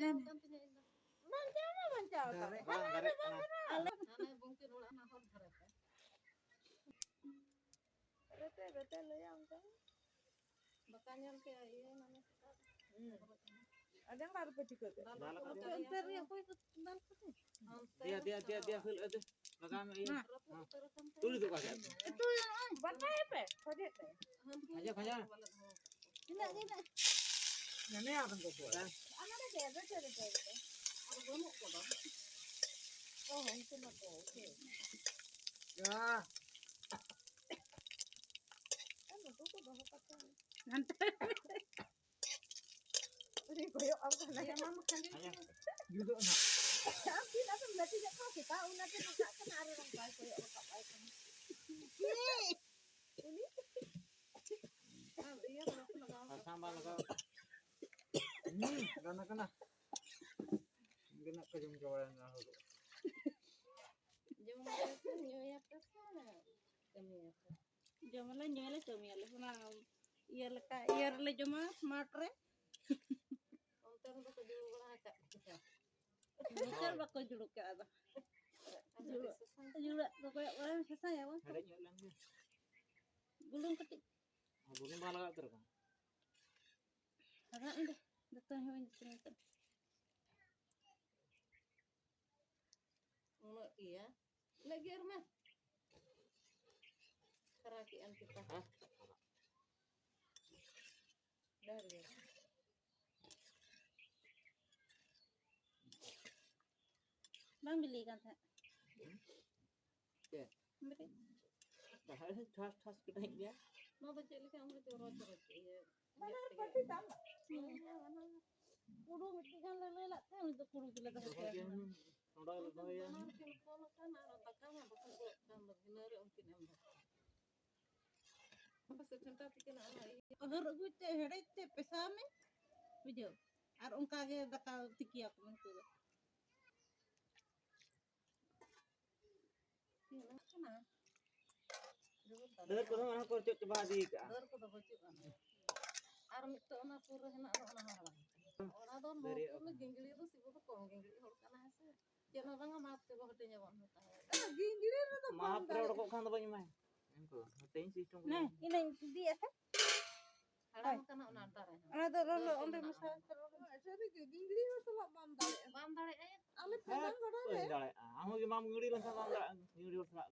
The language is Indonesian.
Ada yang baru pergi ke Dia fil itu. Makam iya. Tulis tuh kasih. itu apa ya? Kode teh. Aja. Tidak. Ini apa tuh? Ada deh. Oh, itu mah oke. Ya. Kan itu tuh bawa pakai. Nanti. Ini koyo apa nah? Ya mama kan Gitu anak. tapi tapi berarti dia kau kita nanti buka kan ada orang baik koyo apa baik kan. Ini. Iya kalau Sambal kau. Kena. Kena kejung kawan aku. Jomala nyala comiala na iya le joma smart re Bukan bakal juluk ke ada. Juluk kayak orang susah ya, Bang. Ada nyelang dia. Gulung ketik. Gulung malah terus kan. Karena ini datang yang cerita. Iya. Lagi rumah. Kerakian kita. Dari. Bang beli kan, Kak? Ya. Beli. Tas kita dia. Mau baca lagi kamu curut ya. Mana pasti sama. Kudu mesti kan lele kan untuk kudu bila tak ya. अगर गुते हेड़े पैसा में बुझो और उनका के दका टिकिया को मन को Deur ko mana ko cuk coba di ka. दर को बचो और मिट ओना पूरा हेना ओना हरवा ओना दो नो में गिंगली तो सिबो तो कम गिंगली होड़ कना है जेना रंगा माप के बहटे जवन होता है गिंगली रे तो Maaf pero ko kan banyak mah. Engko, hotein sistem. Nah, ini dia kan? Halang kana onan tare. Ana do lo onde misal terus. Jadi gingli itu lah bandare. Bandare aya. Ale pelan gora le. Bandare. Amo ge mam nguri lan sama enggak nguri